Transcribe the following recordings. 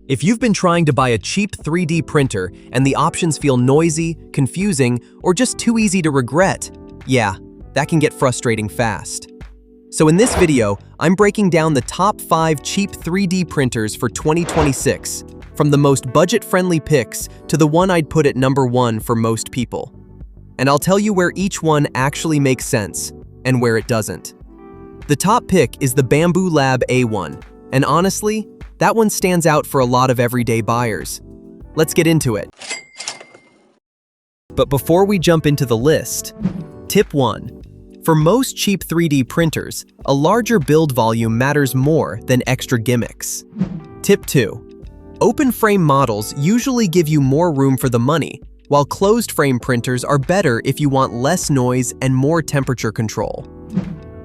If you've been trying to buy a cheap 3D printer and the options feel noisy, confusing, or just too easy to regret, yeah, that can get frustrating fast. So in this video, I'm breaking down the top 5 cheap 3D printers for 2026, from the most budget-friendly picks to the one I'd put at number 1 for most people. And I'll tell you where each one actually makes sense and where it doesn't. The top pick is the Bambu Lab A1, and honestly, that one stands out for a lot of everyday buyers. Let's get into it. But before we jump into the list, tip 1. For most cheap 3D printers, a larger build volume matters more than extra gimmicks. Tip 2. Open frame models usually give you more room for the money, while closed frame printers are better if you want less noise and more temperature control.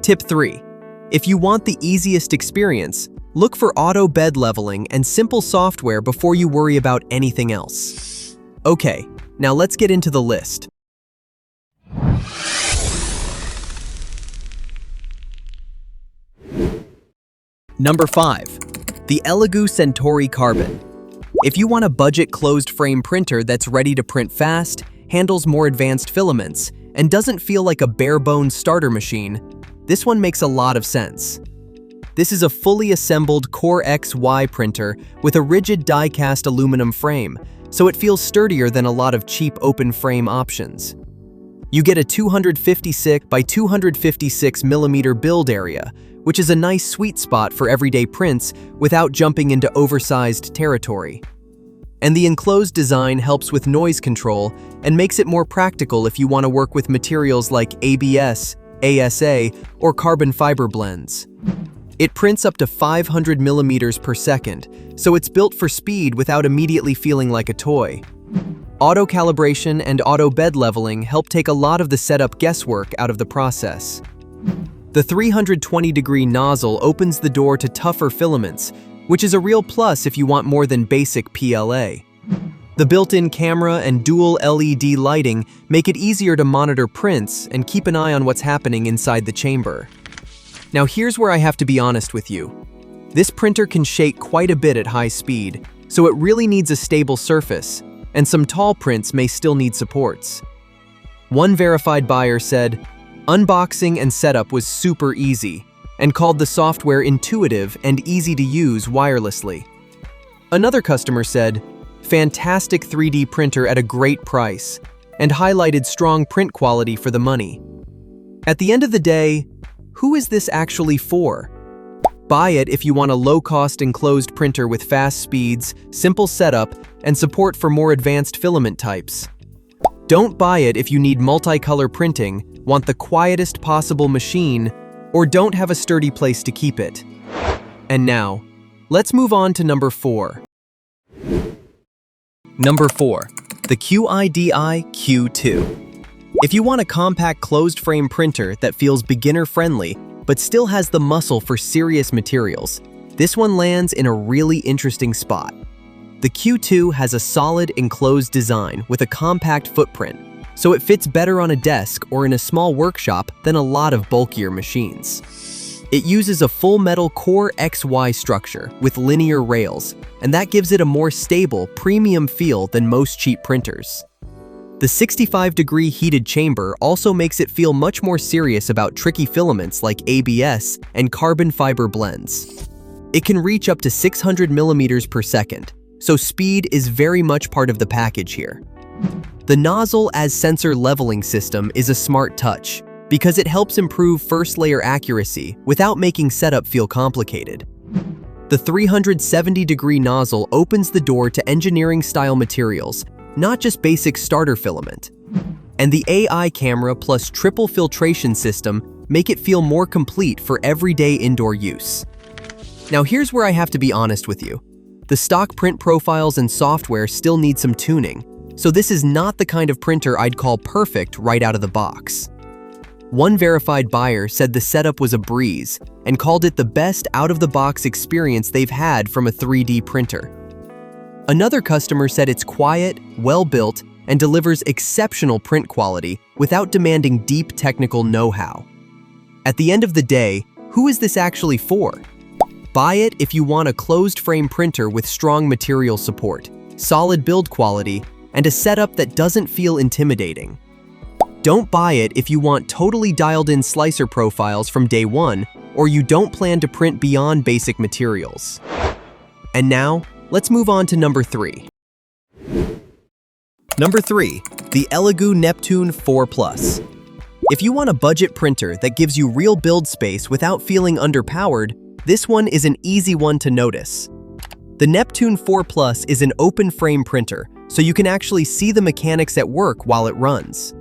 Tip 3. If you want the easiest experience, look for auto bed leveling and simple software before you worry about anything else. Okay, now let's get into the list. Number 5. The ELEGOO Centauri Carbon. If you want a budget closed frame printer that's ready to print fast, handles more advanced filaments, and doesn't feel like a bare-bones starter machine, this one makes a lot of sense. This is a fully assembled Core XY printer with a rigid die-cast aluminum frame, so it feels sturdier than a lot of cheap open frame options. You get a 256 by 256 millimeter build area, which is a nice sweet spot for everyday prints without jumping into oversized territory. And the enclosed design helps with noise control and makes it more practical if you want to work with materials like ABS, ASA, or carbon fiber blends. It prints up to 500 millimeters per second, so it's built for speed without immediately feeling like a toy. Auto calibration and auto bed leveling help take a lot of the setup guesswork out of the process. The 320-degree nozzle opens the door to tougher filaments, which is a real plus if you want more than basic PLA. The built-in camera and dual LED lighting make it easier to monitor prints and keep an eye on what's happening inside the chamber. Now here's where I have to be honest with you. This printer can shake quite a bit at high speed, so it really needs a stable surface, and some tall prints may still need supports. One verified buyer said, "Unboxing and setup was super easy," and called the software intuitive and easy to use wirelessly. Another customer said, "Fantastic 3D printer at a great price," and highlighted strong print quality for the money. At the end of the day, who is this actually for? Buy it if you want a low-cost enclosed printer with fast speeds, simple setup, and support for more advanced filament types. Don't buy it if you need multicolor printing, want the quietest possible machine, or don't have a sturdy place to keep it. And now, let's move on to number 4. Number 4. The QIDI Q2. If you want a compact closed-frame printer that feels beginner-friendly but still has the muscle for serious materials, this one lands in a really interesting spot. The Q2 has a solid enclosed design with a compact footprint, so it fits better on a desk or in a small workshop than a lot of bulkier machines. It uses a full metal Core XY structure with linear rails, and that gives it a more stable, premium feel than most cheap printers. The 65-degree heated chamber also makes it feel much more serious about tricky filaments like ABS and carbon fiber blends. It can reach up to 600 millimeters per second, so speed is very much part of the package here. The nozzle as sensor leveling system is a smart touch because it helps improve first-layer accuracy without making setup feel complicated. The 370-degree nozzle opens the door to engineering-style materials, not just basic starter filament. And the AI camera plus triple filtration system make it feel more complete for everyday indoor use. Now here's where I have to be honest with you. The stock print profiles and software still need some tuning, so this is not the kind of printer I'd call perfect right out of the box. One verified buyer said the setup was a breeze and called it the best out-of-the-box experience they've had from a 3D printer. Another customer said it's quiet, well-built, and delivers exceptional print quality without demanding deep technical know-how. At the end of the day, who is this actually for? Buy it if you want a closed-frame printer with strong material support, solid build quality, and a setup that doesn't feel intimidating. Don't buy it if you want totally dialed-in slicer profiles from day one, or you don't plan to print beyond basic materials. And now, let's move on to number 3. Number 3, the ELEGOO Neptune 4 Plus. If you want a budget printer that gives you real build space without feeling underpowered, this one is an easy one to notice. The Neptune 4 Plus is an open frame printer, so you can actually see the mechanics at work while it runs.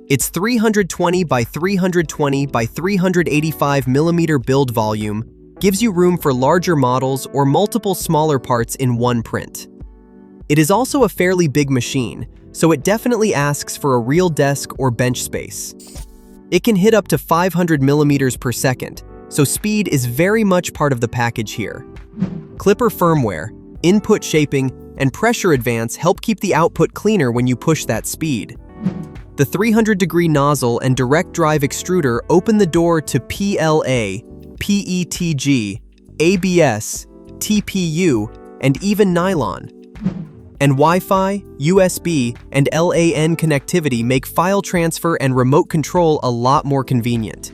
Its 320 by 320 by 385 millimeter build volume gives you room for larger models or multiple smaller parts in one print. It is also a fairly big machine, so it definitely asks for a real desk or bench space. It can hit up to 500 millimeters per second, so speed is very much part of the package here. Klipper firmware, input shaping, and pressure advance help keep the output cleaner when you push that speed. The 300-degree nozzle and direct drive extruder open the door to PLA, PETG, ABS, TPU, and even nylon. And Wi-Fi, USB, and LAN connectivity make file transfer and remote control a lot more convenient.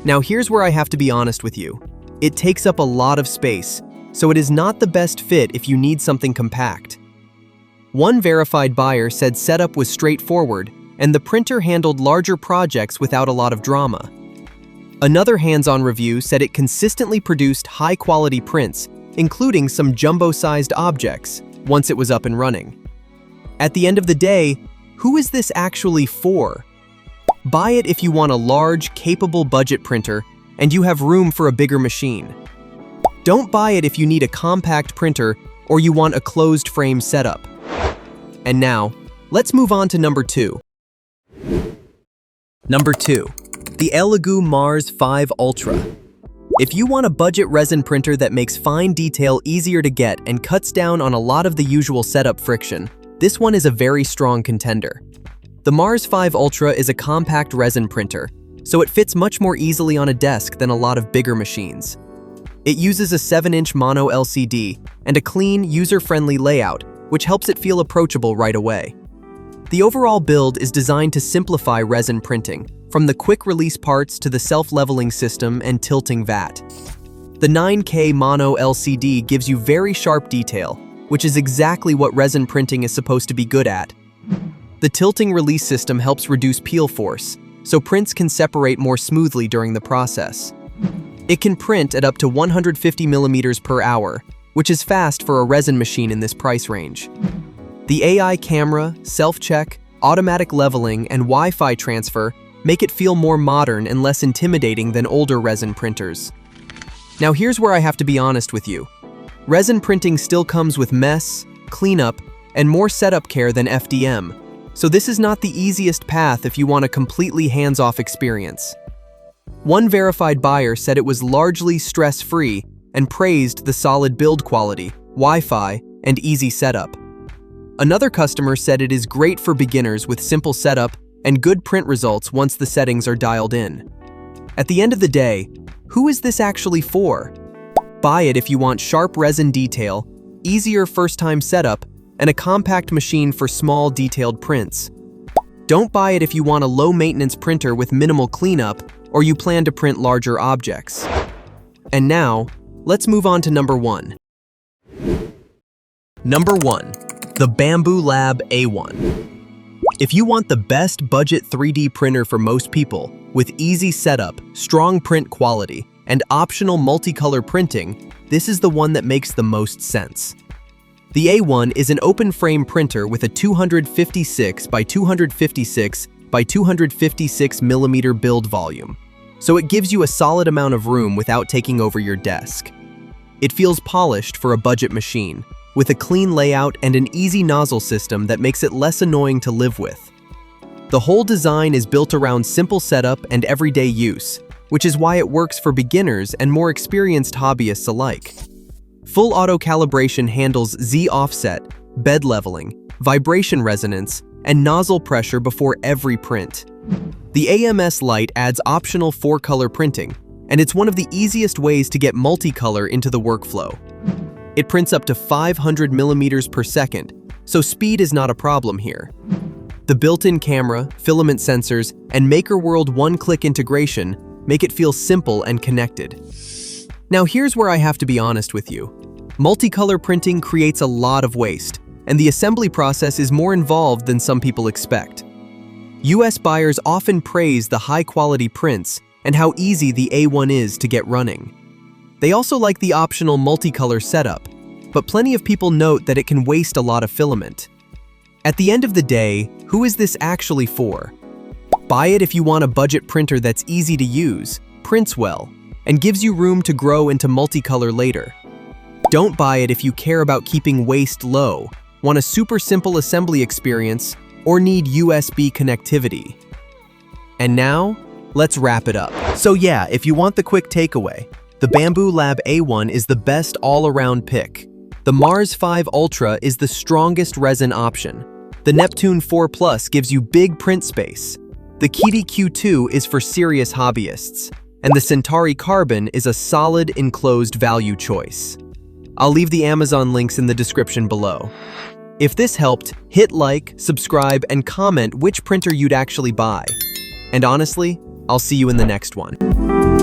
Now here's where I have to be honest with you. It takes up a lot of space, so it is not the best fit if you need something compact. One verified buyer said setup was straightforward, and the printer handled larger projects without a lot of drama. Another hands-on review said it consistently produced high-quality prints, including some jumbo-sized objects, once it was up and running. At the end of the day, who is this actually for? Buy it if you want a large, capable budget printer and you have room for a bigger machine. Don't buy it if you need a compact printer or you want a closed frame setup. And now, let's move on to number 2. Number 2, the ELEGOO Mars 5 Ultra. If you want a budget resin printer that makes fine detail easier to get and cuts down on a lot of the usual setup friction, this one is a very strong contender. The Mars 5 Ultra is a compact resin printer, so it fits much more easily on a desk than a lot of bigger machines. It uses a 7-inch mono LCD and a clean, user-friendly layout, which helps it feel approachable right away. The overall build is designed to simplify resin printing, from the quick-release parts to the self-leveling system and tilting vat. The 9K mono LCD gives you very sharp detail, which is exactly what resin printing is supposed to be good at. The tilting release system helps reduce peel force, so prints can separate more smoothly during the process. It can print at up to 150 millimeters per hour, which is fast for a resin machine in this price range. The AI camera, self-check, automatic leveling, and Wi-Fi transfer make it feel more modern and less intimidating than older resin printers. Now here's where I have to be honest with you. Resin printing still comes with mess, cleanup, and more setup care than FDM, so this is not the easiest path if you want a completely hands-off experience. One verified buyer said it was largely stress-free and praised the solid build quality, Wi-Fi, and easy setup. Another customer said it is great for beginners with simple setup and good print results once the settings are dialed in. At the end of the day, who is this actually for? Buy it if you want sharp resin detail, easier first-time setup, and a compact machine for small, detailed prints. Don't buy it if you want a low-maintenance printer with minimal cleanup or you plan to print larger objects. And now, let's move on to number 1. Number 1, the Bambu Lab A1. If you want the best budget 3D printer for most people, with easy setup, strong print quality, and optional multicolor printing, this is the one that makes the most sense. The A1 is an open frame printer with a 256 by 256 by 256 millimeter build volume, so it gives you a solid amount of room without taking over your desk. It feels polished for a budget machine, with a clean layout and an easy nozzle system that makes it less annoying to live with. The whole design is built around simple setup and everyday use, which is why it works for beginners and more experienced hobbyists alike. Full auto calibration handles Z offset, bed leveling, vibration resonance, and nozzle pressure before every print. The AMS light adds optional 4-color printing, and it's one of the easiest ways to get multicolor into the workflow. It prints up to 500 millimeters per second, so speed is not a problem here. The built-in camera, filament sensors, and MakerWorld one-click integration make it feel simple and connected. Now here's where I have to be honest with you. Multicolor printing creates a lot of waste, and the assembly process is more involved than some people expect. US buyers often praise the high-quality prints and how easy the A1 is to get running. They also like the optional multicolor setup, but plenty of people note that it can waste a lot of filament. At the end of the day, who is this actually for? Buy it if you want a budget printer that's easy to use, prints well, and gives you room to grow into multicolor later. Don't buy it if you care about keeping waste low, want a super simple assembly experience, or need USB connectivity. And now, let's wrap it up. So yeah, if you want the quick takeaway, the Bambu Lab A1 is the best all-around pick. The Mars 5 Ultra is the strongest resin option. The Neptune 4 Plus gives you big print space. The QIDI Q2 is for serious hobbyists. And the Centauri Carbon is a solid, enclosed value choice. I'll leave the Amazon links in the description below. If this helped, hit like, subscribe, and comment which printer you'd actually buy. And honestly, I'll see you in the next one.